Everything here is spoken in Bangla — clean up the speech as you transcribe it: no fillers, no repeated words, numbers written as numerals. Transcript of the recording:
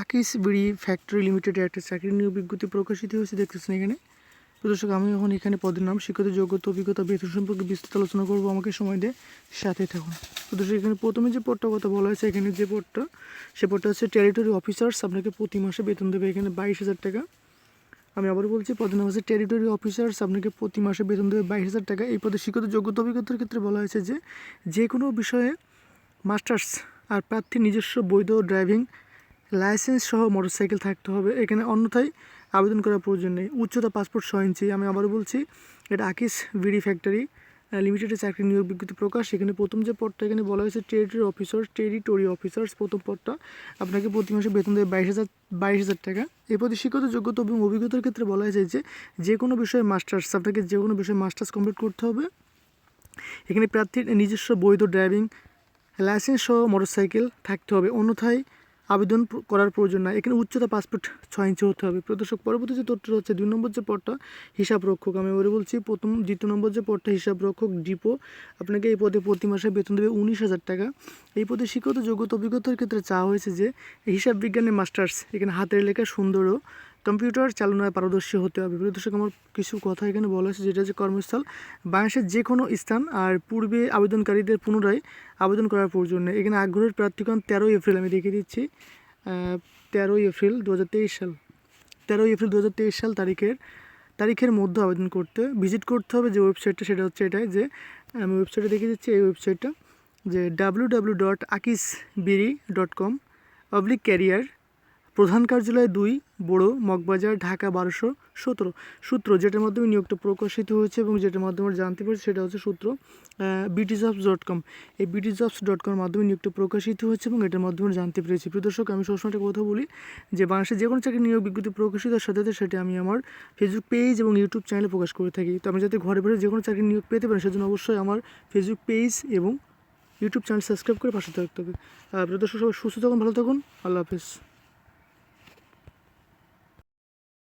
আকিজ বিড়ি ফ্যাক্টরি লিমিটেডে একটা চাকরি নিয়োগ বিজ্ঞপ্তি প্রকাশিত হয়েছে দেখতেছেন এখানে। তো দর্শক, আমি এখন এখানে পদের নাম, শিক্ষিত যোগ্যতা, অভিজ্ঞতা, বেতন সম্পর্কে বিস্তারিত আলোচনা করবো। আমাকে সময় দিয়ে সাথে থাকুন। তো দর্শক, এখানে প্রথমে যে পদটার কথা বলা হয়েছে, এখানে যে পদটা, সে পদটা হচ্ছে টেরিটরি অফিসার্স। আপনাকে প্রতি মাসে বেতন দেবে এখানে 22,000 টাকা। আমি আবার বলছি, পদের নাম হচ্ছে টেরিটরি অফিসার্স, আপনাকে প্রতি মাসে বেতন দেবে 22,000 টাকা। এই পদে শিক্ষিত যোগ্যতা, অভিজ্ঞতার ক্ষেত্রে বলা হয়েছে যে কোনো বিষয়ে মাস্টার্স আর প্রার্থীর নিজস্ব বৈধ ড্রাইভিং লাইসেন্স সহ মোটরসাইকেল থাকতে হবে এখানে, অন্যথায় আবেদন করার প্রয়োজন নেই। উচ্চতা পাসপোর্ট 6 ইঞ্চি। আমি আবারও বলছি, এটা আকিজ বিড়ি ফ্যাক্টরি লিমিটেডের চাকরি নিয়োগ বিজ্ঞপ্তি প্রকাশ। এখানে প্রথম যে পদটা এখানে বলা হয়েছে টেরিটরি অফিসার্স, প্রথম পদটা আপনাকে প্রতি মাসে বেতন দেবে 22,000 টাকা। এই পদে শিক্ষিত যোগ্যতা এবং অভিজ্ঞতার ক্ষেত্রে বলা হয়েছে যে কোনো বিষয়ে মাস্টার্স, আপনাকে যে কোনো বিষয়ে মাস্টার্স কমপ্লিট করতে হবে। এখানে প্রার্থীর নিজস্ব বৈধ ড্রাইভিং লাইসেন্স সহ মোটরসাইকেল থাকতে হবে, অন্যথায় আবেদন করার প্রয়োজন নাই। এখানে উচ্চতা পাসপোর্ট 6 ইঞ্চি হতে হবে। প্রদর্শক, পরবর্তী যে তথ্যটা হচ্ছে 2 নম্বর যে পদটা হিসাব রক্ষক। আমি এবারে বলছি, দ্বিতীয় নম্বর যে পদটা হিসাব রক্ষক ডিপো, আপনাকে এই পদে প্রতি মাসে বেতন দেবে 19,000 টাকা। এই পদে শিক্ষিত যোগ্যতা, অভিজ্ঞতার ক্ষেত্রে চাওয়া হয়েছে যে হিসাব বিজ্ঞানে মাস্টার্স, এখানে হাতের লেখা সুন্দর ও কম্পিউটার চালনায় পারদর্শী হতে হবে। দর্শক, আমার কিছু কথা এখানে বলা হয়েছে, যেটা হচ্ছে কর্মস্থল বাংলাদেশের যে কোনো স্থান, আর পূর্বে আবেদনকারীদের পুনরায় আবেদন করার প্রয়োজন নেই। এখানে আগ্রহের প্রার্থীগণ 13 এপ্রিল, আমি দেখিয়ে দিচ্ছি, 13 এপ্রিল 2023 সাল তারিখের মধ্যে আবেদন ভিজিট করতে হবে। যে ওয়েবসাইটটা, সেটা হচ্ছে এটাই, যে আমি ওয়েবসাইটে দেখিয়ে দিচ্ছি, এই ওয়েবসাইটটা যে www.akizbiri.com/career, প্রধান কার্যালয় 2, বড় মগবাজার, ঢাকা 1217। সূত্র, যেটার মাধ্যমে নিয়োগটা প্রকাশিত হয়েছে এবং যেটার মাধ্যমে জানতে পারছি, সেটা হচ্ছে সূত্র btjobs.com। এই btjobs.com এর মাধ্যমে নিয়োগটা প্রকাশিত হয়েছে এবং এটার মাধ্যমে জানতে পেরেছি। প্রিয় দর্শক, আমি সবসময় একটা কথা বলি যে বাংলাদেশে যে কোনো চাকরি নিয়োগ বিজ্ঞপ্তি প্রকাশিতের সাথে সাথে সেটা আমি আমার ফেসবুক পেজ এবং ইউটিউব চ্যানেলে প্রকাশ করে থাকি। তো আমি যাতে ঘরে বসে যে কোনো চাকরি নিয়োগ পেতে পারেন, সেজন্য অবশ্যই আমার ফেসবুক পেজ এবং ইউটিউব চ্যানেল সাবস্ক্রাইব করে পাশে থাকতে হবে। প্রিয় দর্শক, সবাই সুস্থ থাকুন, ভালো থাকুন, আল্লাহ হাফেজ।